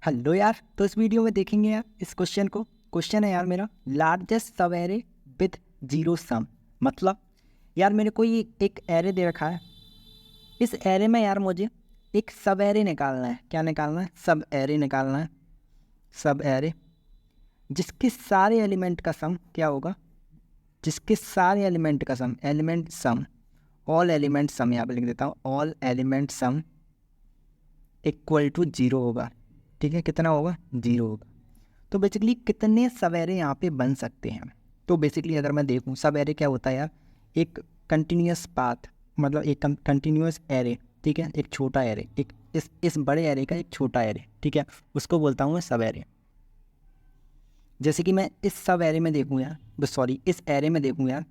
Hello यार, तो इस वीडियो में देखेंगे यार इस क्वेश्चन है यार मेरा लार्जेस्ट सब एरे विथ जीरो सम। मतलब यार मेरे को ये एक एरे दे रखा है। इस एरे में यार मुझे एक सब एरे निकालना है। क्या निकालना है? सब एरे निकालना है। सब एरे जिसके सारे एलिमेंट का सम क्या होगा? जिसके सारे एलिमेंट का sum, element sum, all element sum, यहाँ पे लिख देता हूँ, all element sum equal to zero होगा। ठीक है, कितना होगा? जीरो होगा। तो बेसिकली कितने सब एरे यहाँ पे बन सकते हैं? तो बेसिकली अगर मैं देखूँ, सब एरे क्या होता है यार? एक कंटिन्यूस पाथ, मतलब एक कंटिन्यूस एरे। ठीक है, एक छोटा एरे, एक इस बड़े एरे का एक छोटा एरे। ठीक है, उसको बोलता हूँ मैं सब एरे। जैसे कि मैं इस सब एरे में देखूँ यार, सॉरी इस एरे में देखूँ यार,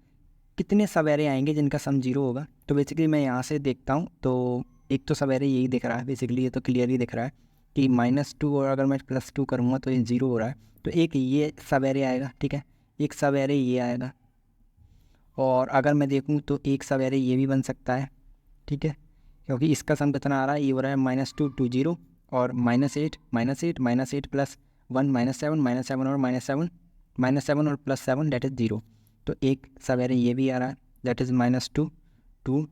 कितने सब एरे आएंगे जिनका सम जीरो होगा। तो बेसिकली मैं यहाँ से देखता हूँ, तो एक तो सब एरे यही दिख रहा है। बेसिकली ये तो क्लियरली दिख रहा है कि -2 और अगर मैं +2 करूँगा तो ये जीरो हो रहा है। तो एक ये सब एरे आएगा। ठीक है, एक सब एरे ये आएगा। और अगर मैं देखूँ तो एक सब एरे ये भी बन सकता है। ठीक है, क्योंकि इसका सम कितना आ रहा है? ये हो रहा है -2 2 0 और -8 -8 प्लस 1 -7 और -7 और +7 डेट इज़ 0। तो एक सब एरे ये भी आ रहा है, दैट इज़ -2 2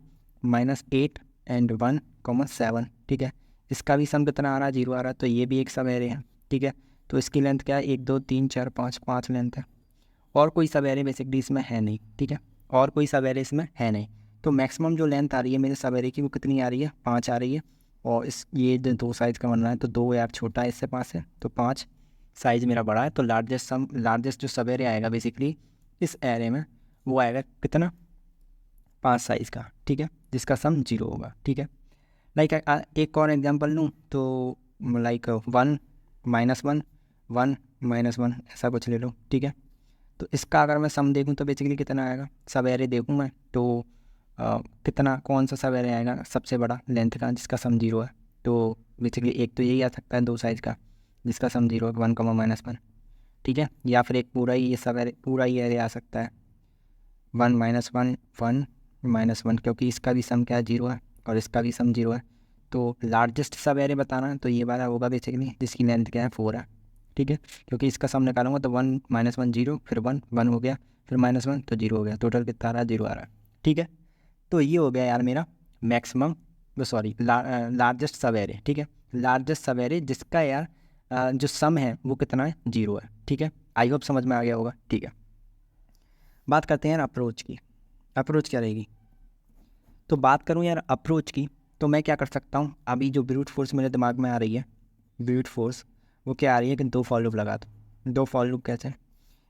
-8 एंड 1 7। ठीक है, इसका भी सम कितना आ रहा है? 0 आ रहा है। तो ये भी एक सब एरे है। ठीक है, तो इसकी लेंथ क्या है? 1 2 3 4 5, 5 लेंथ है। और कोई सब एरे बेसिकली इसमें है नहीं। ठीक है, और कोई सब एरे इसमें है नहीं। तो मैक्सिमम जो लेंथ आ रही है मेरे सब एरे की वो कितनी आ रही है? 5 आ रही है। और इस ये जो दो साइज़ का बन रहा है, तो 2 यार छोटा है इससे 5 है, तो 5 साइज़ मेरा बड़ा है। तो लार्जेस्ट जो सब एरे आएगा बेसिकली इस एरे में, वो आएगा कितना? 5 साइज़ का। ठीक है, जिसका सम 0 होगा। ठीक है, लाइक एक और एग्जांपल लूँ तो लाइक 1 -1 1 -1 ऐसा कुछ ले लो। ठीक है, तो इसका अगर मैं सम देखूं तो बेसिकली कितना आएगा? सब एरे देखूं मैं तो कितना, कौन सा सब एरे आएगा सबसे बड़ा लेंथ का जिसका सम 0 है? तो बेसिकली एक तो यही आ सकता है 2 साइज़ का जिसका सम 0 है, 1 -1। ठीक है, या फिर एक पूरा ही ये सब एरे, पूरा ही एरे आ सकता है 1 -1 1 -1, क्योंकि इसका भी सम क्या है? 0 है और इसका भी सम 0 है। तो लार्जेस्ट सब एरे बताना है तो ये वाला होगा बेसिकली, जिसकी लेंथ क्या है? 4 है। ठीक है, क्योंकि इसका सम निकालूंगा तो 1 -1 0, फिर 1 1 हो गया, फिर -1 तो 0 हो गया। टोटल कितना आ रहा है? 0 आ रहा है। ठीक है, तो ये हो गया यार मेरा मैक्सिमम, सॉरी लार्जेस्ट सब एरे। ठीक है, लार्जेस्ट सब एरे जिसका यार जो सम है वो कितना है? 0 है। ठीक है, आई होप समझ में आ गया होगा। ठीक है, बात करते हैं यार अप्रोच की। अप्रोच क्या रहेगी? तो बात करूं यार अप्रोच की, तो मैं क्या कर सकता हूं? अभी जो ब्रूट फोर्स मेरे दिमाग में आ रही है, ब्रूट फोर्स वो क्या आ रही है कि 2 फॉर लूप लगा दो। 2 फॉर लूप कैसे?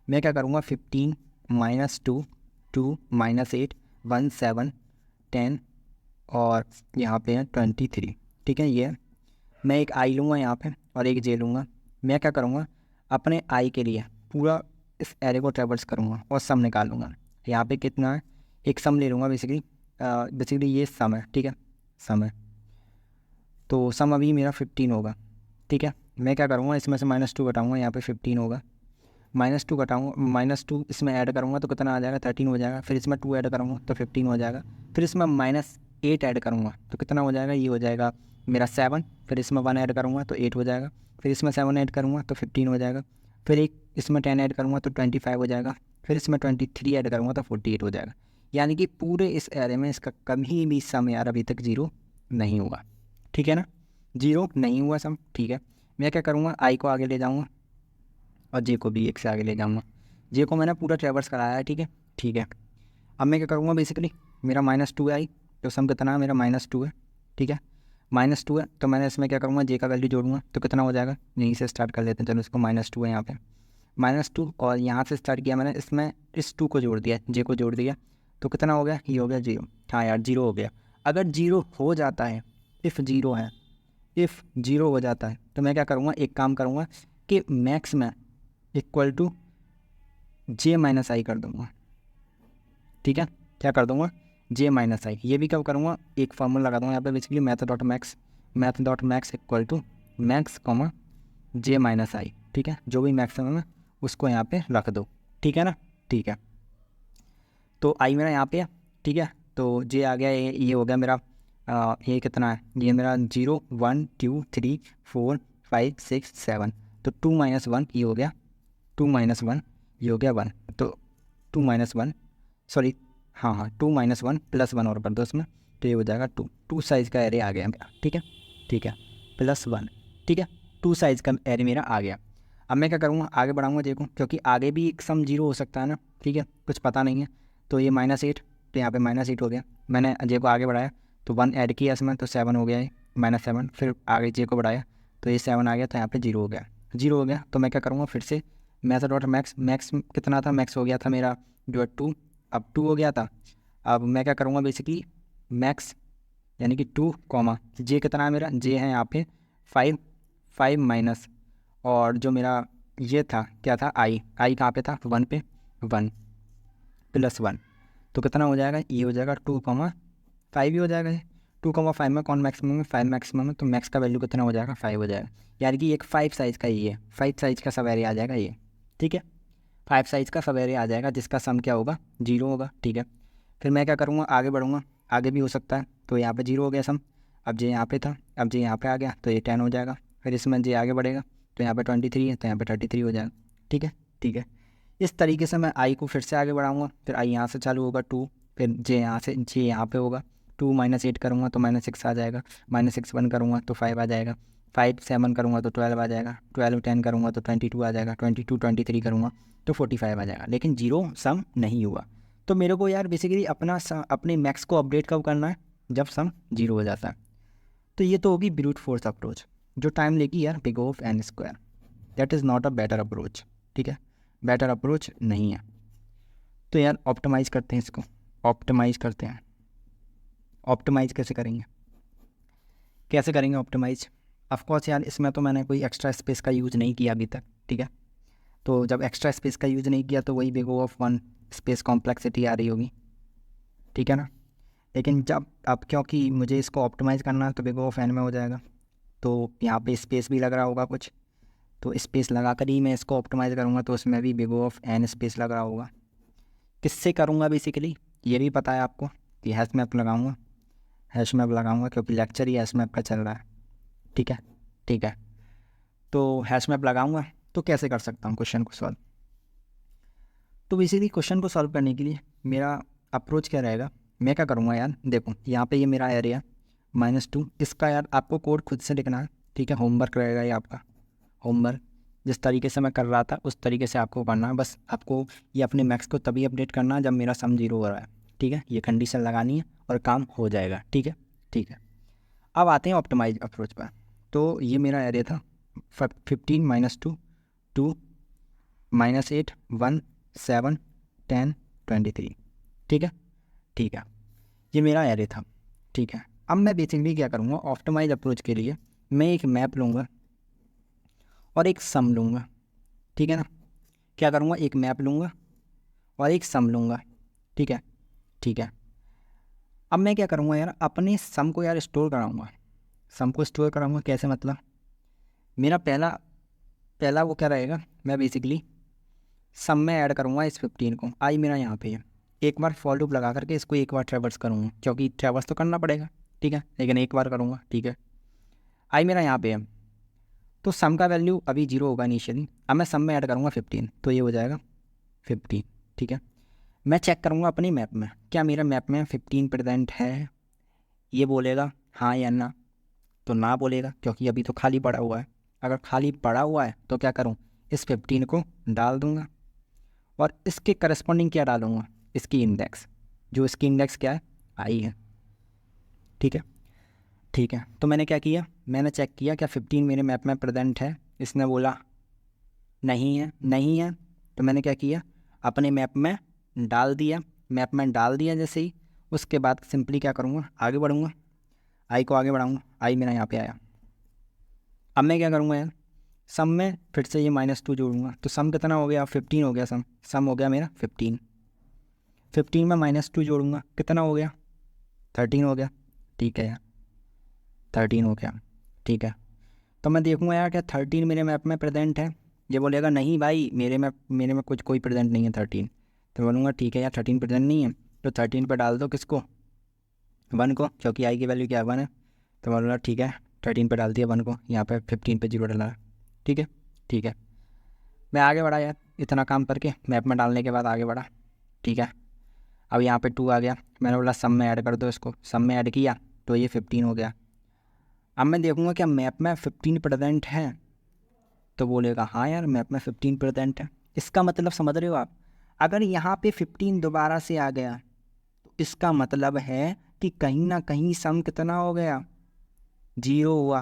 मैं क्या करूँगा? 15 -2 2 -8 1 7 10 और यहाँ पे है 23। ठीक है, ये मैं एक आई लूँगा यहाँ पे और एक जे लूँगा। मैं क्या करूँगा? अपने आई के लिए पूरा इस एरे को ट्रेवर्स करूँगा और सम निकालूंगा। यहाँ पे कितना है? एक सम ले लूँगा बेसिकली ये सम है। ठीक है, सम है, तो सम अभी मेरा 15 होगा। ठीक है, मैं क्या करूँगा? इसमें से -2 घटाऊँगा, यहाँ पे 15 होगा। -2 घटाऊँगा, -2 इसमें ऐड करूँगा तो कितना आ जाएगा? 13 हो जाएगा। फिर इसमें 2 ऐड करूँगा तो 15 हो जाएगा। फिर इसमें -8 ऐड करूँगा तो कितना हो जाएगा? ये हो जाएगा मेरा 7। फिर इसमें 1 ऐड करूँगा तो 8 हो जाएगा। फिर इसमें 7 ऐड करूँगा तो 15 हो जाएगा। फिर एक इसमें 10 ऐड करूँगा तो 25 हो जाएगा। फिर इसमें 23 ऐड करूँगा तो 48 हो जाएगा। यानी कि पूरे इस एरे में इसका कभी भी सम यार अभी तक 0 नहीं हुआ। ठीक है ना, 0 नहीं हुआ सम। ठीक है, मैं क्या करूँगा? आई को आगे ले जाऊँगा और जे को भी एक से आगे ले जाऊँगा। जे को मैंने पूरा ट्रेवर्स कराया है। ठीक है, ठीक है, अब मैं क्या करूँगा? बेसिकली मेरा -2 आई, तो सम कितना है? मेरा -2 है। ठीक है, -2 है, तो मैंने इसमें क्या करूँगा? जे का वैल्यू जोड़ूंगा तो कितना हो जाएगा? यहीं से स्टार्ट कर लेते हैं। चलो, इसको -2 है यहाँ पे, -2 और यहाँ से स्टार्ट किया मैंने, इसमें इस 2 को जोड़ दिया, जे को जोड़ दिया, तो कितना हो गया? ये हो गया 0। हाँ यार, 0 हो गया। अगर 0 हो जाता है, इफ़ 0 है, इफ़ 0 हो जाता है तो मैं क्या करूँगा? एक काम करूँगा कि मैक्स में इक्वल टू J-i कर दूँगा। ठीक है, क्या कर दूँगा? J-i। ये भी कब करूँगा? एक फार्मूला लगा दूँगा यहाँ पे, basically math dot max equal to max comma J-i। ठीक है, जो भी मैक्सिमम है उसको यहाँ पे रख दो। ठीक है ना, ठीक है, तो आई मेरा यहाँ पे है। ठीक है, तो जे आ गया, ये हो गया मेरा ये कितना है? ये मेरा 0 1 2 3 4 5 6 7, तो 2 - 1 ये हो गया, 2 - 1 ये हो गया 1, तो 2 - 1 सॉरी हाँ 2 - 1 + 1 और कर दो उसमें, तो ये हो जाएगा 2 साइज़ का एरे आ गया मेरा। ठीक है +1, ठीक है 2 साइज़ का एरे मेरा आ गया। अब मैं क्या करूँगा, आगे बढ़ाऊँगा देखो, क्योंकि आगे भी एक सम 0 हो सकता है ना, ठीक है, कुछ पता नहीं है। तो ये -8, तो यहाँ पे -8 हो गया। मैंने जे को आगे बढ़ाया तो 1 ऐड किया इसमें, तो 7 हो गया ये -7, फिर आगे जे को बढ़ाया तो ये 7 आ गया, तो यहाँ पे 0 हो गया। 0 हो गया तो मैं क्या करूँगा, फिर से मेथड डॉट मैक्स कितना था, मैक्स हो गया था मेरा जो है 2, अब 2 हो गया था। अब मैं क्या करूँगा बेसिकली मैक्स यानी कि 2 कॉमा जे कितना है मेरा, जे है यहाँ पे 5 माइनस, और जो मेरा ये था क्या था आई कहाँ पे था 1 पे, 1 + 1, तो कितना हो जाएगा, ये हो जाएगा 2,5 ही हो जाएगा ये। 2,5 में कौन मैक्सिमम है, 5 मैक्सिमम है, तो मैक्स का वैल्यू कितना हो जाएगा 5 हो जाएगा। यानी कि एक 5 साइज़ का ये है, 5 साइज़ का सब एरे आ जाएगा ये। ठीक है 5 साइज़ का सब एरे आ जाएगा जिसका सम क्या होगा 0 होगा। ठीक है फिर मैं क्या करूँगा, आगे बढ़ूँगा, आगे भी हो सकता है, तो यहाँ पे 0 हो गया सम। अब जे यहाँ पे था, अब जे यहाँ पे आ गया तो ये 10 हो जाएगा। फिर इसमें जे आगे बढ़ेगा तो यहाँ पे 23 है, तो यहाँ पे 33 हो जाएगा। ठीक है इस तरीके से मैं आई को फिर से आगे बढ़ाऊँगा। फिर आई यहाँ से चालू होगा 2, फिर जे यहाँ से जे यहाँ पे होगा 2 - 8 करूँगा तो -6 आ जाएगा, -6 1 करूँगा तो 5 आ जाएगा, 5 7 करूँगा तो 12 आ जाएगा, 12 10 करूँगा तो 22 आ जाएगा, 22 23 करूँगा तो 45 आ जाएगा। लेकिन 0 सम नहीं हुआ। तो मेरे को यार बेसिकली अपने मैक्स को अपडेट कब करना है, जब सम 0 हो जाता है। तो ये तो होगी ब्रूट फोर्स अप्रोच जो टाइम लेगी यार big of n square. That is not a better approach. ठीक है बेटर अप्रोच नहीं है। तो यार ऑप्टिमाइज़ करते हैं इसको, ऑप्टिमाइज़ करते हैं। ऑप्टिमाइज़ कैसे करेंगे ऑप्टिमाइज़। ऑफकोर्स यार इसमें तो मैंने कोई एक्स्ट्रा स्पेस का यूज़ नहीं किया अभी तक। ठीक है तो जब एक्स्ट्रा स्पेस का यूज़ नहीं किया तो वही बिग ऑफ 1 स्पेस कॉम्प्लेक्सिटी आ रही होगी। ठीक है ना, लेकिन जब अब क्योंकि मुझे इसको ऑप्टिमाइज़ करना है तो बिग ऑफ n में हो जाएगा, तो यहाँ पे स्पेस भी लग रहा होगा कुछ, तो स्पेस लगा कर ही मैं इसको ऑप्टिमाइज़ करूँगा, तो उसमें भी बिग ऑफ n स्पेस लग रहा होगा। किससे करूँगा बेसिकली ये भी पता है आपको कि हैश मैप लगाऊँगा, क्योंकि लेक्चर ही हैश मैप का चल रहा है। ठीक है तो हैश मैप लगाऊँगा। तो कैसे कर सकता हूँ क्वेश्चन को सॉल्व। तो बेसिकली क्वेश्चन को सॉल्व करने के लिए मेरा अप्रोच क्या रहेगा, मैं क्या करूँगा यार, देखो यहाँ पे ये मेरा एरिया -2, इसका यार आपको कोड खुद से लिखना है। ठीक है होमवर्क रहेगा ये आपका, होमवर्क जिस तरीके से मैं कर रहा था उस तरीके से आपको करना है। बस आपको ये अपने मैक्स को तभी अपडेट करना है जब मेरा सम 0 हो रहा है। ठीक है ये कंडीशन लगानी है और काम हो जाएगा। ठीक है अब आते हैं ऑप्टिमाइज अप्रोच पर। तो ये मेरा एरिया था 15 - 2 2 -8 1 7 10 23। ठीक है ये मेरा एरे था। ठीक है अब मैं बेसिकली क्या करूँगा, ऑप्टिमाइज अप्रोच के लिए मैं एक मैप लूँगा और एक सम लूँगा। ठीक है ना, क्या करूँगा, एक मैप लूँगा और एक सम लूँगा। ठीक है अब मैं क्या करूँगा यार, अपने सम को यार स्टोर कराऊँगा। सम को स्टोर कराऊँगा कैसे, मतलब मेरा पहला वो क्या रहेगा, मैं बेसिकली सम में ऐड करूँगा इस 15 को। आई मेरा यहाँ पे है, एक बार फॉर लूप लगा करके इसको एक बार ट्रैवर्स करूँगा, क्योंकि ट्रैवर्स तो करना पड़ेगा। ठीक है लेकिन एक बार करूँगा। ठीक है आई मेरा यहाँ पे है, तो सम का वैल्यू अभी 0 होगा इनिशियली। अब मैं सम में ऐड करूँगा 15, तो ये हो जाएगा 15। ठीक है मैं चेक करूँगा अपनी मैप में, क्या मेरा मैप में 15 प्रेजेंट है, ये बोलेगा हाँ या ना, तो ना बोलेगा क्योंकि अभी तो खाली पड़ा हुआ है। अगर खाली पड़ा हुआ है तो क्या करूँ, इस 15 को डाल दूँगा और इसके करस्पॉन्डिंग क्या डालूँगा, इसकी इंडेक्स, जो इसकी इंडेक्स क्या है आई है। ठीक है तो मैंने क्या किया, मैंने चेक किया क्या 15 मेरे मैप में प्रेजेंट है। इसने बोला नहीं है तो मैंने क्या किया, अपने मैप में डाल दिया। जैसे ही उसके बाद सिंपली क्या करूँगा, आगे बढ़ूँगा, आई को आगे बढ़ाऊँगा। आई मेरा यहाँ पे आया। अब मैं क्या करूँगा यार, सम में फिर से ये -2 जोड़ूंगा, तो सम कितना हो गया 15 हो गया। सम हो गया मेरा 15 में -2 जोड़ूंगा कितना हो गया 13 हो गया। ठीक है यार 13 हो गया। ठीक है तो मैं देखूँगा यार क्या 13 मेरे मैप में प्रेजेंट है। ये बोलेगा नहीं भाई मेरे में कोई प्रेजेंट नहीं है 13, तो बोलूँगा ठीक है यार 13 प्रेजेंट नहीं है, तो 13 पर डाल दो किसको 1 को, क्योंकि आई की वैल्यू क्या 1 है। तो बोलूँगा ठीक है 13 पे डाल दिया 1 को, यहाँ पे 15 पे 0 डाला। ठीक है ठीक है, मैं आगे बढ़ा यार, इतना काम करके मैप में डालने के बाद आगे बढ़ा। ठीक है, अब यहाँ पे 2 आ गया, मैंने बोला सम में ऐड कर दो इसको, सम में ऐड किया तो ये 15 हो गया। अब मैं देखूँगा क्या मैप में 15 प्रेजेंट है, तो बोलेगा हाँ यार मैप में 15 प्रेजेंट है। इसका मतलब समझ रहे हो आप, अगर यहाँ पे 15 दोबारा से आ गया तो इसका मतलब है कि कहीं ना कहीं सम कितना हो गया, 0 हुआ,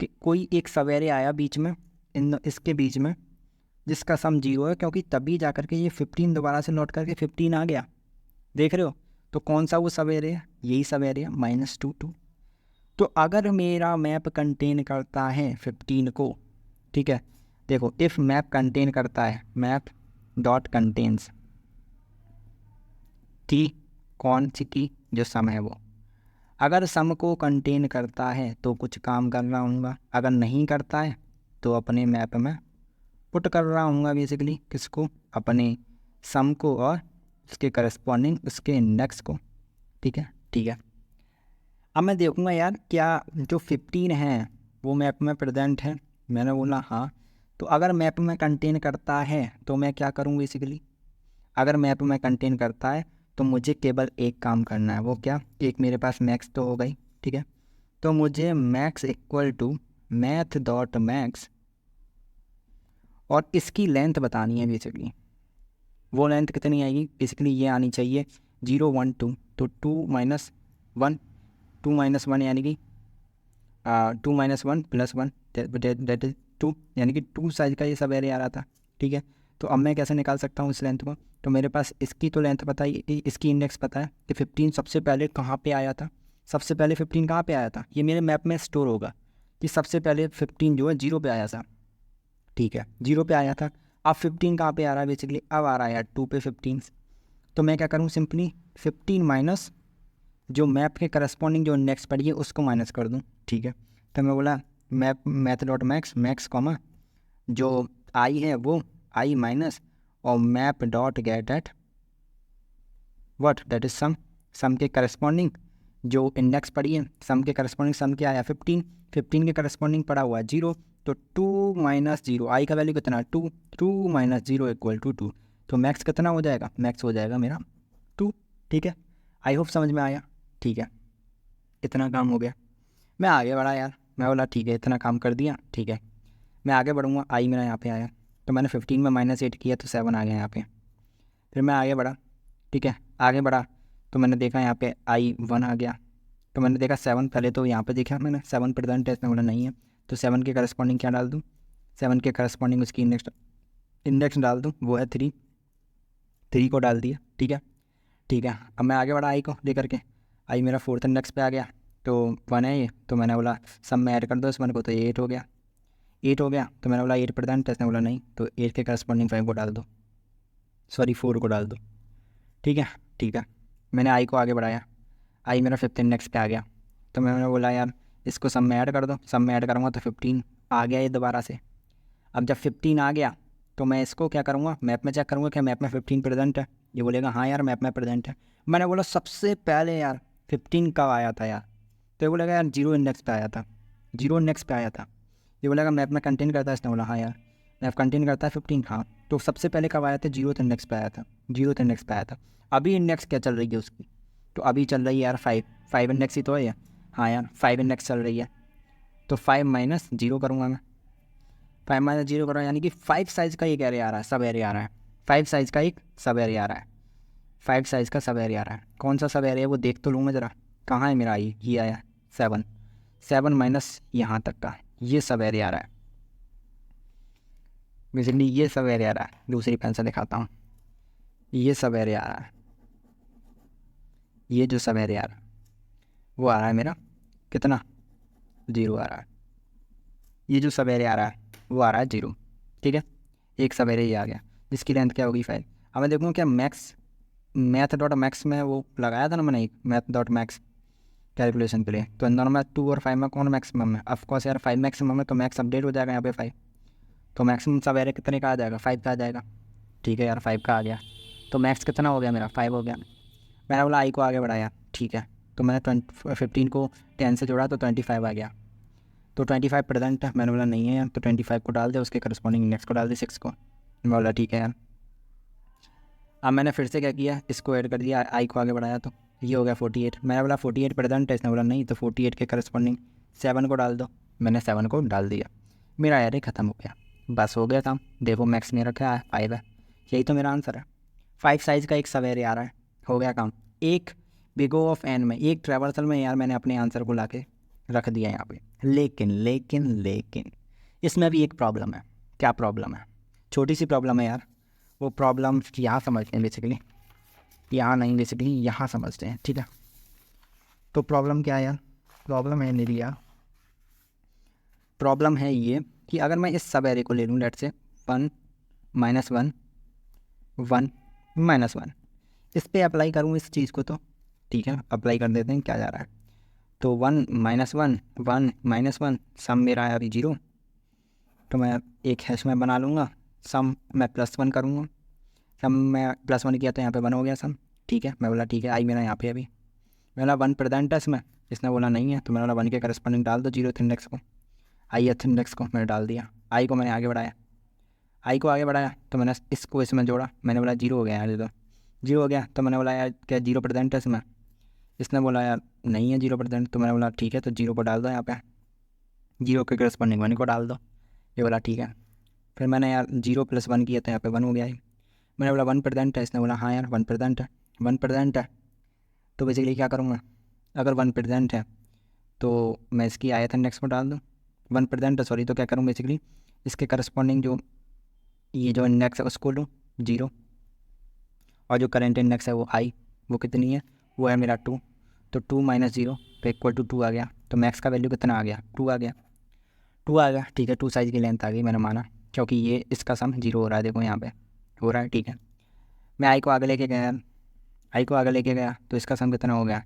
कि कोई एक सवेरे आया बीच में, इसके बीच में, जिसका सम 0 है, क्योंकि तभी जा करके ये 15 दोबारा से लौट करके 15 आ गया। देख रहे हो, तो कौन सा वो सवेरे है, यही सवेरे है, -2 तो अगर मेरा मैप कंटेन करता है 15 को, ठीक है, देखो इफ़ मैप कंटेन करता है, मैप डॉट कंटेन्स की, कौन सी की, जो सम है वो, अगर सम को कंटेन करता है तो कुछ काम कर रहा हूँगा, अगर नहीं करता है तो अपने मैप में पुट कर रहा हूँगा बेसिकली, किसको, अपने सम को और उसके करस्पॉन्डिंग उसके इंडेक्स को। ठीक है ठीक है, अब मैं देखूँगा यार क्या जो 15 है वो मैप में प्रेजेंट है, मैंने बोला हाँ, तो अगर मैप में कंटेन करता है तो मैं क्या करूँ बेसिकली, अगर मैप में कंटेन करता है तो मुझे केवल एक काम करना है, वो क्या, एक मेरे पास मैक्स तो हो गई। ठीक है, तो मुझे max equal to math dot max, और इसकी लेंथ बतानी है बेसिकली, वो लेंथ कितनी आएगी बेसिकली, ये आनी चाहिए 0 1 2, तो 2 - 1, 2 - 1 यानी कि 2 - 1 + 1 दैट इज 2, यानी कि 2 साइज का ये सब एरे आ रहा था। ठीक है, तो अब मैं कैसे निकाल सकता हूँ इस लेंथ को, तो मेरे पास इसकी तो लेंथ पता है, इसकी इंडेक्स पता है कि 15 सबसे पहले कहाँ पे आया था, सबसे पहले 15 कहाँ पे आया था, ये मेरे मैप में स्टोर होगा कि सबसे पहले 15 जो है 0 पे आया था। ठीक है, 0 पे आया था, अब 15 कहाँ पे आ रहा है बेसिकली, अब आ रहा है यार 2 पे 15, तो मैं क्या करूँ, सिंपली 15 माइनस जो मैप के करस्पॉन्डिंग जो इंडेक्स पड़ी है उसको माइनस कर दूँ। ठीक है, तो मैं बोला math dot max, max comma जो आई है वो आई माइनस, और map dot get at what, that is sum, sum के करस्पॉन्डिंग जो इंडेक्स पड़ी है, सम के करस्पॉन्डिंग सम के आया 15, 15 के करस्पॉन्डिंग पड़ा हुआ है 0, तो 2 - 0, आई का वैल्यू कितना 2, 2 - 0 इक्वल टू 2, तो मैक्स कितना हो जाएगा, मैक्स हो जाएगा मेरा 2। ठीक है, आई होप समझ में आया। ठीक है, इतना काम हो गया, मैं आगे बढ़ा यार, मैं बोला ठीक है इतना काम कर दिया। ठीक है, मैं आगे बढ़ूँगा, आई मेरा यहाँ पे आया, तो मैंने 15 में -8 किया तो 7 आ गया यहाँ पे। फिर मैं आगे बढ़ा, ठीक है, आगे बढ़ा तो मैंने देखा यहाँ पे I1 आ गया, तो मैंने देखा 7, पहले तो यहाँ पे देखा मैंने 7 प्रेजेंट है, इसमें बोला नहीं है, तो 7 के करस्पॉन्डिंग क्या डाल दूँ, 7 के करस्पॉन्डिंग उसकी इंडेक्स डाल दूँ, वो है 3, 3 को डाल दिया। ठीक है ठीक है, अब मैं आगे बढ़ा आई को लेकर के, आई मेरा 4th इंडेक्स पे आ गया, तो 1 है ये, तो मैंने बोला सब में ऐड कर दो इस 1 को, तो ये 8 हो गया, 8 हो गया, तो मैंने बोला 8 प्रेजेंट है, इसने बोला नहीं, तो 8 के करस्पॉन्डिंग 5 को डाल दो, सॉरी 4 को डाल दो। ठीक है ठीक है, मैंने आई को आगे बढ़ाया, आई मेरा 5th इंडेक्स पे आ गया, तो मैंने बोला यार इसको सब में ऐड कर दो, सब में ऐड करूँगा तो 15 आ गया ये दोबारा से। अब जब 15 आ गया तो मैं इसको क्या करूँगा, मैप में चेक करूँगा क्या मैप में 15 प्रेजेंट है, ये बोलेगा हाँ यार मैप में प्रेजेंट है। मैंने बोला सबसे पहले यार 15 कब आया था यार, तो ये बोलेगा यार 0 इंडेक्स पे आया था, 0 इंडेक्स पे आया था, ये बोलेगा मैप में कंटेन करता है, इसने बोला हाँ यार मैप कंटेन करता है 15, हाँ, तो सबसे पहले कब आया था, 0th इंडेक्स पे आया था, 0th इंडेक्स पे आया था। अभी इंडेक्स क्या चल रही है उसकी, तो अभी चल रही है यार 5 इंडेक्स ही तो है, हाँ यार 5 इंडेक्स चल रही है, तो 5 - 0 करूँगा मैं, 5 - 0 करो, यानी कि 5 साइज़ का एक एरे आ रहा है, सब एरे आ रहा है, 5 साइज़ का एक सब एरे आ रहा है, 5 साइज़ का सब एरे आ रहा है। कौन सा सब एरे है वो देख तो लूँ मैं ज़रा, कहाँ है मेरा ये आया 7, 7 माइनस यहाँ तक का ये सब एरे आ रहा है, बेसिकली ये सब एरे आ रहा है, दूसरी पेन से दिखाता हूँ, ये सब एरे आ रहा है, ये जो सब एरे आ रहा है वो आ रहा है मेरा कितना 0 आ रहा है, ये जो सब एरे आ रहा है वो आ रहा है 0। ठीक है, एक सब एरे ये आ गया जिसकी लेंथ क्या होगी 5। अब मैं देखूँ क्या मैक्स, मैथ डॉट मैक्स में वो लगाया था ना मैंने एक मैथ डॉट मैक्स कैलकुलेशन के लिए, तो इन दोनों में 2 और 5 में कौन मैक्सिमम है, ऑफकोर्स यार 5 मैक्सिमम है, तो मैक्स अपडेट हो जाएगा यहाँ पे 5, तो मैक्सिमम सब एरे कितने का आ जाएगा 5 का आ जाएगा। ठीक है यार 5 का आ गया, तो मैक्स कितना हो गया मेरा 5 हो गया। मैंने बोला आई को आगे बढ़ाया, ठीक है, तो मैंने 15 को 10 से जोड़ा तो 25 आ गया, तो 25 प्रेजेंट है। मैंने बोला नहीं है यार, तो 25 को डाल दे, उसके करस्पॉन्डिंग इंडेक्स को डाल दे 6 को। मैं बोला ठीक है यार। अब मैंने फिर से क्या किया, इसको ऐड कर दिया, आई को आगे बढ़ाया, तो ये हो गया 48। मैंने बोला 48 प्रेजेंट है, इसने बोला नहीं, तो 48 के करस्पॉन्डिंग 7 को डाल दो। मैंने 7 को डाल दिया, मेरा एरे ख़त्म हो गया, बस हो गया काम। देखो मैक्स मेरा क्या है, 5 है, यही तो मेरा आंसर है। 5 साइज़ का एक सब एरे आ रहा है, हो गया काम। एक बिग O ऑफ n में, एक ट्रैवर्सल में यार मैंने अपने आंसर को ला के रख दिया यहाँ पे। लेकिन लेकिन लेकिन इसमें भी एक प्रॉब्लम है। क्या प्रॉब्लम है? छोटी सी प्रॉब्लम है यार। वो प्रॉब्लम यहाँ समझते हैं बेसिकली, यहाँ नहीं, बेसिकली यहाँ समझते हैं, ठीक है। तो प्रॉब्लम क्या है यार? प्रॉब्लम है मेरी यार, प्रॉब्लम है ये कि अगर मैं इस सब एरे को ले लूँ, लेट से 1 -1 1 -1, इस पे अप्लाई करूँ इस चीज़ को, तो ठीक है अप्लाई कर देते हैं, क्या जा रहा है। तो 1 -1 1 -1, सम मेरा है अभी 0, तो मैं एक हैश में बना लूँगा, सम मैं +1 करूँगा, सम मैं +1 किया तो यहाँ पे 1 हो गया सम, ठीक है। मैं बोला ठीक है, आई मेरा यहाँ पे अभी, मैं बोला 1 प्रेजेंट है इसमें, इसने बोला नहीं है, तो मैंने बोला 1 के करस्पॉन्डिंग डाल दो 0th इंडेक्स को, ith इंडेक्स को मैंने डाल दिया। आई को मैंने आगे बढ़ाया, आई को आगे बढ़ाया तो मैंने इसको इसमें जोड़ा, मैंने बोला 0 हो गया यार, ये तो 0 हो गया, तो मैंने बोला यार क्या 0 प्रेजेंट है इसमें, इसने बोला यार नहीं है 0 प्रेजेंट, तो मैंने बोला ठीक है, तो 0 को डाल दो यहाँ पे, 0 के करस्पॉन्डिंग 1 को डाल दो, ये बोला ठीक है। फिर मैंने यार 0 + 1 किया तो यहाँ पे 1 हो गया है। मैंने बोला 1 प्रेजेंट है, इसने बोला हाँ यार 1 प्रेजेंट है, 1 प्रेजेंट है। तो बेसिकली क्या करूँगा, अगर 1 प्रेजेंट है तो मैं इसकी ith इंडेक्स को डाल दूँ, 1 प्रेजेंट है सॉरी, तो क्या करूँ बेसिकली इसके करस्पॉन्डिंग जो ये जो इंडेक्स है उसको लूँ 0, और जो करंट इंडेक्स है वो आई, वो कितनी है, वो है मेरा 2, तो 2 - 0 तो इक्वल टू 2 आ गया। तो मैक्स का वैल्यू कितना आ गया, 2 आ गया, 2 आ गया, ठीक है। 2 साइज़ की लेंथ आ गई, मैंने माना, क्योंकि ये इसका सम 0 हो रहा है, देखो यहाँ पे हो रहा है, ठीक है। मैं आई को आगे लेके गया, आई को आगे लेके गया तो इसका सम कितना हो गया,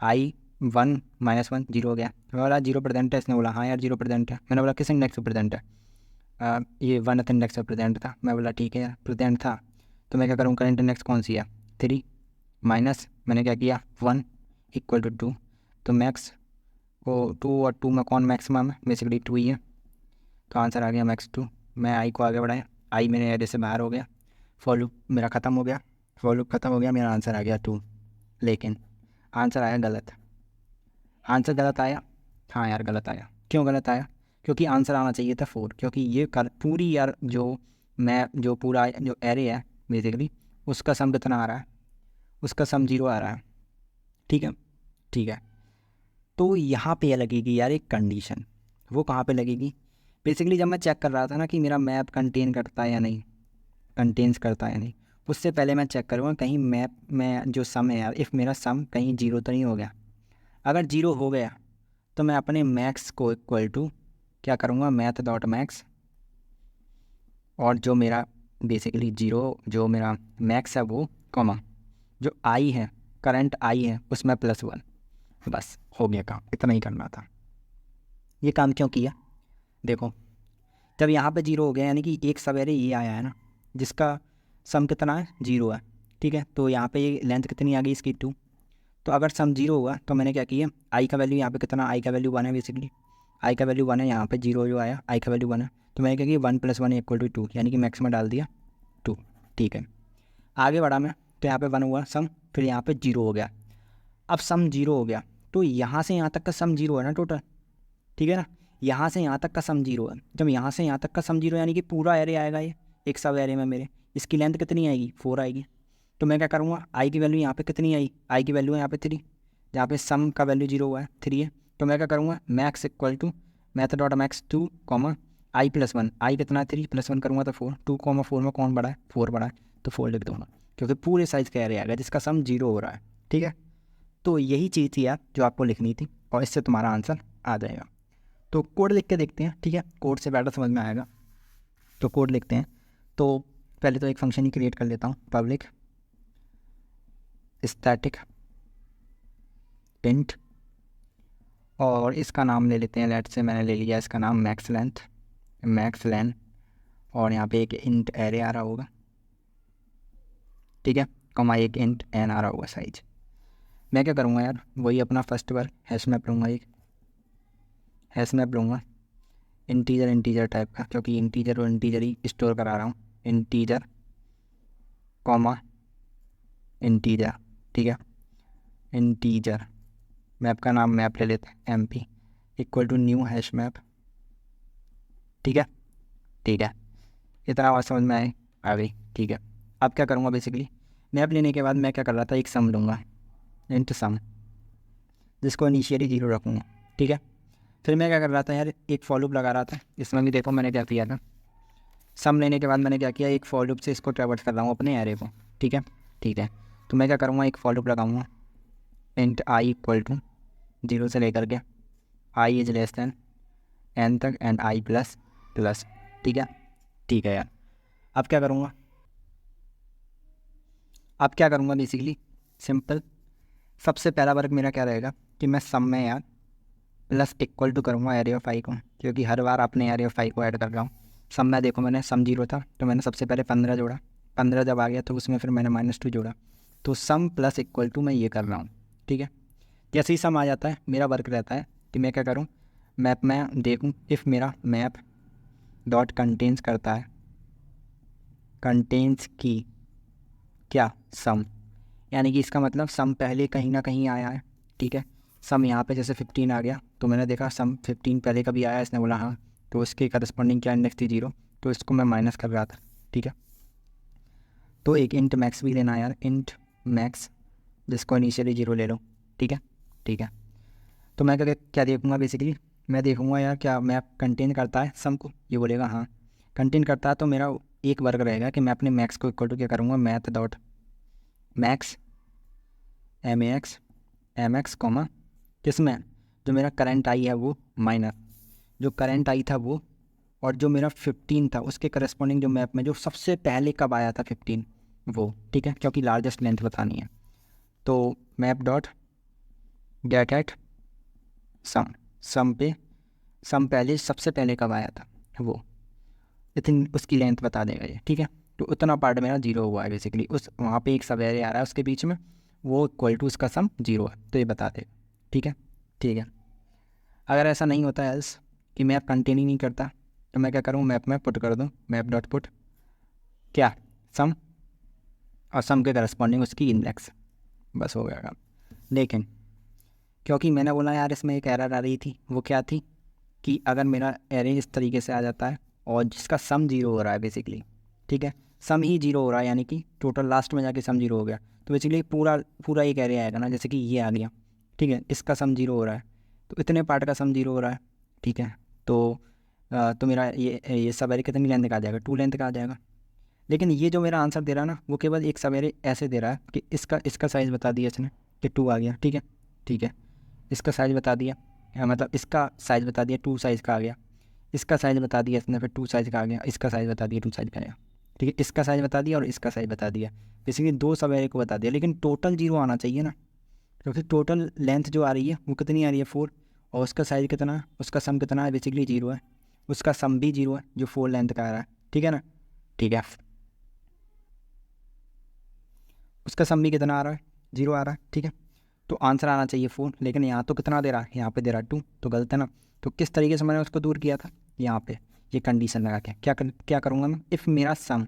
आई 1 - 1 0 हो गया। मैं बोला 0 प्रेजेंट है, इसने बोला हाँ यार 0 प्रेजेंट है। मैंने बोला किस इंडेक्स पर प्रेजेंट है, ये 1th इंडेक्स पर प्रेजेंट था। मैं बोला ठीक है यार प्रेजेंट था, तो मैं क्या करूँ, करंट इंडेक्स कौन सी है 3, माइनस मैंने क्या किया 1 इक्वल टू 2, तो मैक्स को 2 और 2 में कौन मैक्सिमम है, बेसिकली 2 ही है, तो आंसर आ गया मैक्स 2। मैं आई को आगे बढ़ाया, आई मेरे एरे से बाहर हो गया, फॉर लूप मेरा ख़त्म हो गया, फॉर लूप ख़त्म हो गया, मेरा आंसर आ गया 2। लेकिन आंसर आया गलत, आंसर गलत आया, हाँ यार गलत आया। क्यों गलत आया, क्योंकि आंसर आना चाहिए था 4, क्योंकि ये पूरी यार जो पूरा जो एरे है बेसिकली उसका सम कितना आ रहा है, उसका सम 0 आ रहा है, ठीक है, ठीक है। तो यहाँ पे लगेगी यार एक कंडीशन, वो कहाँ पे लगेगी, बेसिकली जब मैं चेक कर रहा था ना कि मेरा मैप कंटेन करता है या नहीं, कंटेन्स करता है या नहीं, उससे पहले मैं चेक करूँगा कहीं मैप में जो सम है यार, इफ़ मेरा सम कहीं 0 तो नहीं हो गया। अगर 0 हो गया तो मैं अपने मैक्स को इक्वल टू क्या करूँगा, मैथ डॉट मैक्स, और जो मेरा बेसिकली 0 जो मेरा मैक्स है वो कॉमा जो आई है, करंट आई है उसमें +1, बस हो गया काम, इतना ही करना था। ये काम क्यों किया, देखो जब यहाँ पे 0 हो गया यानी कि एक सवेरे ये आया है ना जिसका सम कितना है 0 है, ठीक है। तो यहाँ पे ये लेंथ कितनी आ गई इसकी 2, तो अगर सम 0 हुआ तो मैंने क्या किया, आई का वैल्यू यहाँ पे कितना, आई का वैल्यू 1 है, बेसिकली आई का वैल्यू 1 है, यहाँ पे 0 जो आया आई का वैल्यू 1 है, तो मैंने क्या किया 1 + 1 इक्वल टू 2, यानी कि मैक्स में डाल दिया 2, ठीक है। आगे बढ़ा मैं तो यहाँ पे 1 हुआ सम, फिर यहाँ पे 0 हो गया। अब सम 0 हो गया तो यहाँ से यहाँ तक का सम 0 है ना टोटल, ठीक है ना, यहाँ से यहाँ तक का सम 0 है। जब यहाँ से यहाँ तक का सम 0 यानी कि पूरा एरे आएगा, ये एक सब एरे में मेरे, इसकी लेंथ कितनी आएगी 4 आएगी। तो मैं क्या करूँगा, आई की वैल्यू यहाँ पे कितनी आई, आई की वैल्यू है यहाँ पे 3, जहाँ पे सम का वैल्यू 0 हुआ है 3 है, तो मैं क्या करूँगा max equal to math dot max 2 comma i +1, i कितना 3 +1 करूँगा तो 4, 2,4 में कौन बड़ा है 4 बड़ा है, तो 4 लिख दूँगा, क्योंकि पूरे साइज़ का एरे आएगा जिसका सम 0 हो रहा है, ठीक है। तो यही चीज़ थी यार जो आपको लिखनी थी, और इससे तुम्हारा आंसर आ जाएगा। तो कोड लिख के देखते हैं, ठीक है, कोड से बेटर समझ में आएगा। तो कोड लिखते हैं, तो पहले तो एक फंक्शन ही क्रिएट कर लेता हूँ, पब्लिक स्टैटिक इंट, और इसका नाम ले लेते हैं, लेट से मैंने ले लिया इसका नाम मैक्स लेंथ, और यहाँ पे एक इंट एरे आ रहा होगा, ठीक है, कॉमा एक इंट एन आ रहा होगा साइज। मैं क्या करूँगा यार, वही अपना फर्स्ट बार हैश मैप लूँगा, एक हैश मैप लूँगा इंटीजर टाइप का, क्योंकि इंटीजर और इंटीजर ही स्टोर करा रहा हूँ। इंटीजर कॉमा इंटीजर, ठीक है। इंटीजर मैप का नाम मैप ले लेते हैं MP equal to new hash map, ठीक है। ठीक है, इतना बात समझ में आ गई, ठीक है। अब क्या करूँगा, बेसिकली मैप लेने के बाद मैं क्या कर रहा था, एक सम लूँगा, इंट सम, जिसको इनिशियली 0 रखूँगा, ठीक है। फिर मैं क्या कर रहा था यार, एक फॉर लूप लगा रहा था। इसमें भी देखो मैंने क्या किया था, सम लेने के बाद मैंने क्या किया, एक फॉर लूप से इसको ट्रैवर्स कर रहा हूँ अपने एरे को, ठीक है। ठीक है, तो मैं क्या करूँगा, एक फॉर लूप लगाऊंगा इंट I इक्वल टू 0 से लेकर के I is less than n तक एंड I प्लस प्लस, ठीक है। ठीक है यार, अब क्या करूँगा, बेसिकली सिंपल। सबसे पहला वर्क मेरा क्या रहेगा कि मैं सम में यार प्लस इक्वल टू करूँगा एरे ऑफ I को, क्योंकि हर बार अपने एरे ऑफ I को ऐड कर रहा हूँ। सम में देखो मैंने सम 0 था तो मैंने सबसे पहले 15 जोड़ा, 15 जब आ गया तो उसमें फिर मैंने -2 जोड़ा, तो सम प्लस इक्वल टू मैं ये कर रहा हूँ, ठीक है। जैसे ही सम आ जाता है मेरा वर्क रहता है कि मैं क्या करूँ, मैप में देखूँ इफ़ मेरा मैप डॉट कंटेंस करता है, कंटेंस की क्या सम, यानी कि इसका मतलब सम पहले कहीं ना कहीं आया है, ठीक है। सम यहाँ पे जैसे 15 आ गया तो मैंने देखा सम 15 पहले कभी आया, इसने बोला हाँ, तो उसके करस्पॉन्डिंग क्या इंडेक्स थी 0, तो इसको मैं माइनस कर रहा था, ठीक है। तो एक इंट मैक्स भी लेना है यार, इंट मैक्स जिसको इनिशियली 0 ले लो, ठीक है। ठीक है, तो मैं क्या देखूँगा, बेसिकली मैं देखूँगा यार क्या मैप कंटेन करता है सम को, ये बोलेगा हाँ कंटेन करता है, तो मेरा एक वर्क रहेगा कि मैं अपने मैक्स को इक्वल टू क्या करूँगा, math dot max MAX comma किसमें, जो मेरा करंट आई है वो माइनस जो करंट आई था वो, और जो मेरा 15 था उसके करस्पॉन्डिंग जो मैप में जो सबसे पहले कब आया था 15 वो, ठीक है, क्योंकि लार्जेस्ट लेंथ बतानी है। तो map dot get at sum पे सम पहले सबसे पहले कब आया था वो, इतनी उसकी लेंथ बता देगा ये, ठीक है। तो उतना पार्ट मेरा 0 हुआ है बेसिकली, उस वहाँ पे एक सब एरे आ रहा है उसके बीच में, वो इक्वल टू उसका सम 0 है, तो ये बता देगा, ठीक है। ठीक है, अगर ऐसा नहीं होता है कि मैप कंटेन ही नहीं करता, तो मैं क्या करूँ, मैप में पुट कर दूँ मैप डॉट पुट क्या सम, और सम के करस्पॉन्डिंग उसकी इंडेक्स, बस हो गया काम। लेकिन क्योंकि मैंने बोला यार इसमें एक एरर आ रही थी, वो क्या थी कि अगर मेरा एरे इस तरीके से आ जाता है और जिसका सम 0 हो रहा है बेसिकली, ठीक है, सम ही 0 हो रहा है, यानी कि टोटल लास्ट में जाके सम 0 हो गया, तो बेसिकली पूरा एक एरे आएगा ना, जैसे कि ये आ गया, ठीक है, इसका सम 0 हो रहा है, तो इतने पार्ट का सम 0 हो रहा है, ठीक है। तो मेरा ये सब एरे कितनी लेंथ का आ जाएगा, 2 लेंथ का आ जाएगा। लेकिन ये जो मेरा आंसर दे रहा है ना, वो केवल एक सब एरे ऐसे दे रहा है कि इसका साइज़ बता दिया इसने कि 2 आ गया, ठीक है। ठीक है, इसका साइज़ बता दिया, मतलब इसका साइज़ बता दिया 2 साइज़ का आ गया, इसका साइज़ बता दिया इसने फिर 2 साइज़ का आ गया, इसका साइज़ बता दिया 2 साइज़ का आया, ठीक है। इसका साइज़ बता दिया और इसका साइज़ बता दिया, बेसिकली 2 सब एरे को बता दिया, लेकिन टोटल 0 आना चाहिए ना, क्योंकि टोटल लेंथ जो आ रही है वो कितनी आ रही है 4, और उसका साइज़ कितना है, उसका सम कितना है, बेसिकली 0 है, उसका सम भी 0 है जो 4 लेंथ का आ रहा है, ठीक है ना। ठीक है, उसका सम भी कितना आ रहा है, 0 आ रहा है, ठीक है। तो आंसर आना चाहिए 4, लेकिन यहाँ तो कितना दे रहा है, यहाँ पे दे रहा है 2, तो गलत है ना। तो किस तरीके से मैंने उसको दूर किया था, यहाँ पे ये कंडीशन लगा के क्या करूँगा मैं, इफ़ मेरा सम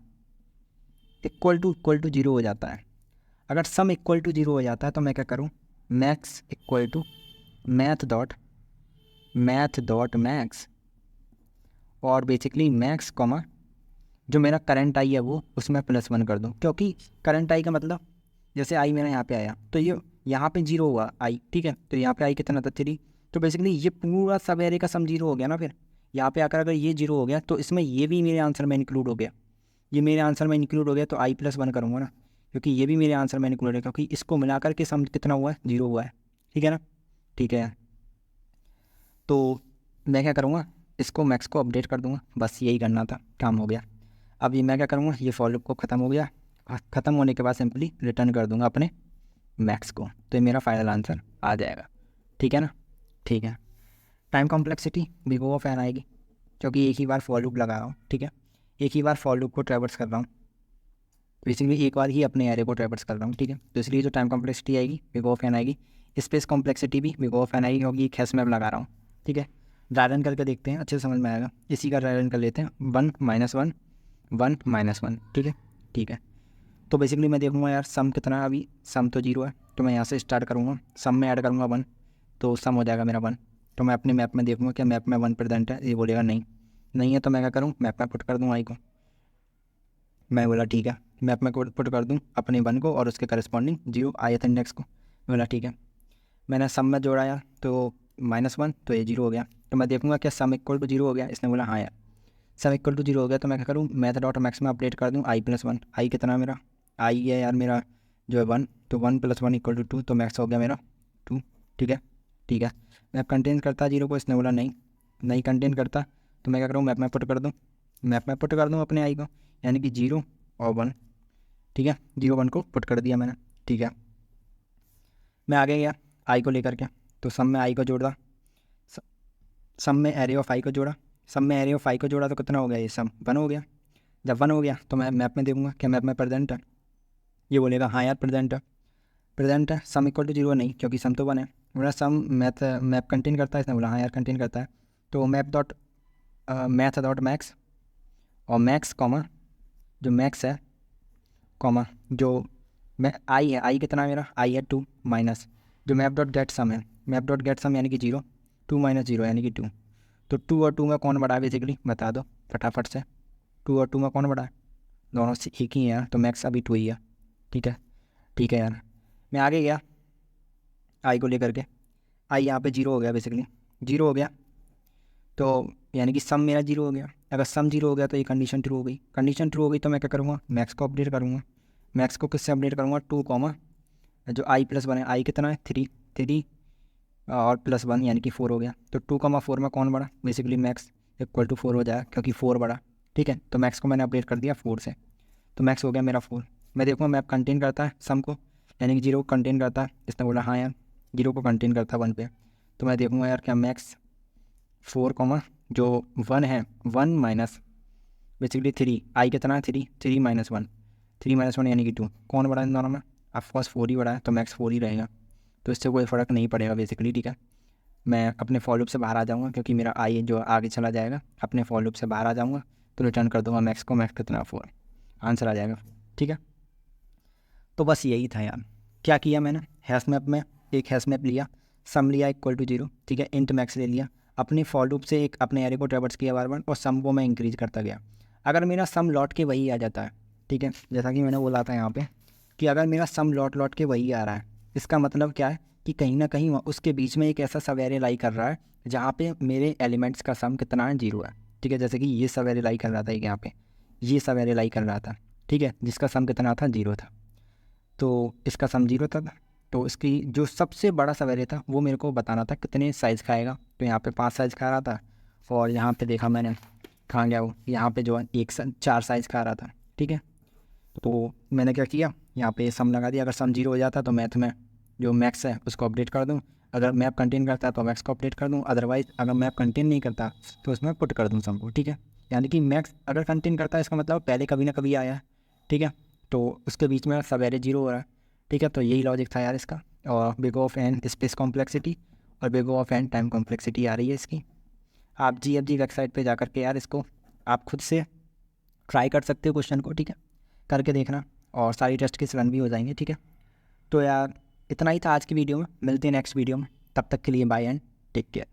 इक्वल टू 0 हो जाता है, अगर सम इक्वल टू 0 हो जाता है तो मैं क्या करूँ, max equal to math dot max, और बेसिकली मैक्स कॉमा जो मेरा करंट आई है वो उसमें +1 कर दूँ, क्योंकि करंट आई का मतलब जैसे आई मेरा यहाँ पे आया तो ये यहाँ पे 0 हुआ आई, ठीक है, तो यहाँ पे आई कितना था 3, तो बेसिकली ये पूरा सब एरे का सम 0 हो गया ना, फिर यहाँ पे आकर अगर ये 0 हो गया तो इसमें ये भी मेरे आंसर में इंक्लूड हो गया, ये मेरे आंसर में इंक्लूड हो गया, तो I+1 करूँगा ना, क्योंकि ये भी मेरे आंसर में इंक्लूड है, क्योंकि इसको मिलाकर के सम कितना हुआ है 0 हुआ है, ठीक है ना। ठीक है, तो मैं क्या करूँगा, इसको मैक्स को अपडेट कर दूँगा, बस यही करना था, काम हो गया। अब ये मैं क्या करूँगा, ये फॉर लूप को ख़त्म हो गया, ख़त्म होने के बाद सिंपली रिटर्न कर दूँगा अपने मैक्स को, तो ये मेरा फाइनल आंसर आ जाएगा, ठीक है ना। ठीक है, टाइम कॉम्प्लेक्सिटी भी वो फैन आएगी, क्योंकि एक ही बार फॉर लूप लगा रहा हूँ, ठीक है, एक ही बार फॉर लूप को ट्रैवर्स कर रहा हूँ, बेसिकली एक बार ही अपने एरे को ट्रैवर्स कर रहा हूँ, ठीक है। तो इसलिए जो टाइम कॉम्प्लेक्सिटी आएगी बिग ऑफ एन आएगी, स्पेस कॉम्प्लेक्सिटी भी बिग ऑफ एन आएगी, क्योंकि एक हैश मैप लगा रहा हूँ, ठीक है। ड्राई रन करके देखते हैं, अच्छे से समझ में आएगा। इसी का ड्राई रन कर लेते हैं, 1 -1 1 -1, ठीक है, ठीक है। तो बेसिकली मैं देखूँगा यार सम कितना है, अभी सम तो 0 है, तो मैं यहाँ से स्टार्ट करूँगा, सम में ऐड करूँगा 1, तो सम हो जाएगा मेरा 1। तो मैं अपने मैप में देखूँगा क्या मैप में 1 प्रेजेंट है, ये बोलेगा नहीं, नहीं है, तो मैं क्या करूँ, मैप में पुट कर दूँ आई को। मैं बोला ठीक है, मैप में पुट कर दूँ अपने 1 को और उसके करस्पॉन्डिंग 0 ith इंडेक्स को। बोला ठीक है, मैंने सम में जोड़ा यार, तो -1, तो ये 0 हो गया। तो मैं देखूँगा क्या सम इक्वल टू 0 हो गया, इसने बोला हाँ यार सम इक्वल टू 0 हो गया। तो मैं क्या करूँ, मैथ डॉट मैक्स में अपडेट कर दूँ i+1। आई कितना है मेरा, आई है यार मेरा जो है 1, तो 1 + 1 = 2, तो मैक्स हो गया मेरा 2, ठीक है, ठीक है। मैप कंटेन करता 0 को, इसने बोला नहीं, नहीं कंटेन करता, तो मैं क्या करूँ, मैप में पुट कर दूँ, मैप में पुट कर दूँ अपने आई को, यानी कि 0 और 1, ठीक है। 0 1 को पुट कर दिया मैंने, ठीक है। मैं आगे गया आई को लेकर के, तो सम में आई को जोड़ा, सम में एरे ऑफ आई को जोड़ा, सम में एरे ऑफ आई को जोड़ा, तो कितना हो गया, ये सम 1 हो गया। जब 1 हो गया तो मैं मैप में देखूँगा क्या मैप में प्रेजेंट है, ये बोलेगा हाँ यार प्रेजेंट है, प्रेजेंट है। सम इक्वल टू 0 नहीं, क्योंकि सम तो 1 है। बोला सम मैप कंटेन करता है, इसने बोला हाँ यार कंटेन करता है। तो मैथ डॉट मैक्स, और मैक्स कॉमा जो मैक्स है कॉमा जो मैं आई है, आई कितना है मेरा, आई है 2 माइनस जो मैप डॉट गेट सम है, मैप डॉट गेट सम यानी कि 0, 2 - 0 यानी कि 2। तो 2 और 2 में कौन बड़ा है बेसिकली बता दो फटाफट से, 2 और 2 में कौन बड़ा है, दोनों से एक ही है यार, तो मैक्स अभी 2 ही है, ठीक है, ठीक है यार। मैं आगे गया आई को लेकर के, आई यहाँ पे 0 हो गया, बेसिकली 0 हो गया, तो यानी कि सम मेरा 0 हो गया। अगर सम 0 हो गया तो ये कंडीशन ट्रू हो गई, कंडीशन ट्रू हो गई तो मैं क्या करूँगा, मैक्स को अपडेट करूँगा, मैक्स को किससे अपडेट करूँगा, 2 कॉमा जो i+1 है, आई कितना है 3, 3 और +1 यानी कि 4 हो गया। तो 2, 4 में कौन बड़ा, बेसिकली मैक्स इक्वल टू 4 हो जाएगा, क्योंकि 4 बड़ा, ठीक है। तो मैक्स को मैंने अपडेट कर दिया 4 से, तो मैक्स हो गया मेरा 4। मैं देखूँगा मैप कंटेन करता है सम को, यानी कि 0 को कंटेन करता है, इसने बोला हाँ यार 0 को कंटेन करता है 1 पे। तो मैं देखूँगा यार क्या मैक्स 4, जो 1 है 1 माइनस बेसिकली 3, आई कितना है 3, 3 - 1, 3 - 1 यानी कि 2, कौन बड़ा है इन दोनों में, ऑफकोर्स 4 ही बड़ा है, तो मैक्स 4 ही रहेगा, तो इससे कोई फ़र्क नहीं पड़ेगा बेसिकली, ठीक है। मैं अपने फॉर लूप से बाहर आ जाऊँगा, क्योंकि मेरा आई जो आगे चला जाएगा, अपने फॉर लूप से बाहर आ जाऊँगा, तो रिटर्न कर दूँगा मैक्स को, मैक्स कितना 4, आंसर आ जाएगा, ठीक है। तो बस यही था यार, क्या किया मैंने, हैश मैप में एक हैश मैप लिया, सम लिया इक्वल टू 0, ठीक है, इंट मैक्स ले लिया, अपनी फॉर लूप से एक अपने एरे को ट्रैवर्स किया बार बार, और सम को मैं इंक्रीज करता गया। अगर मेरा सम लौट के वही आ जाता है, ठीक है, जैसा कि मैंने बोला था यहाँ पे कि अगर मेरा सम लौट के वही आ रहा है, इसका मतलब क्या है कि कहीं ना कहीं उसके बीच में एक ऐसा सब एरे लाई कर रहा है जहाँ पे मेरे एलिमेंट्स का सम कितना है, 0 है, ठीक है। जैसे कि ये सब एरे लाई कर रहा था यहाँ पे, ये सब एरे लाई कर रहा था, ठीक है, जिसका सम कितना था, 0 था, तो इसका सम 0 था। तो इसकी जो सबसे बड़ा सवेरे था वो मेरे को बताना था कितने साइज़ खाएगा, तो यहाँ पे 5 साइज़ खा रहा था, और यहाँ पे देखा मैंने कहाँ गया वो, यहाँ पे जो है 4 साइज़ खा रहा था, ठीक है। तो मैंने क्या किया, यहाँ पे सम लगा दिया, अगर सम 0 हो जाता तो मैथ में जो मैक्स है उसको अपडेट कर दूँ, अगर मैप कंटेन करता है तो मैक्स को अपडेट कर दूँ, अदरवाइज़ अगर मैप कंटेन नहीं करता तो उसमें पुट कर दूँ सम को, ठीक है। यानी कि मैक्स अगर कंटेन करता है इसका मतलब पहले कभी ना कभी आया है, ठीक है, तो उसके बीच में सवेरे 0 हो रहा है, ठीक है। तो यही लॉजिक था यार इसका, और big of n space complexity और big of n time complexity आ रही है इसकी। आप GFG वेबसाइट पे जा कर के यार इसको आप खुद से ट्राई कर सकते हो क्वेश्चन को, ठीक है, करके देखना, और सारी टेस्ट के रन भी हो जाएंगे, ठीक है। तो यार इतना ही था आज की वीडियो में, मिलते हैं नेक्स्ट वीडियो में, तब तक के लिए बाय एंड टेक केयर।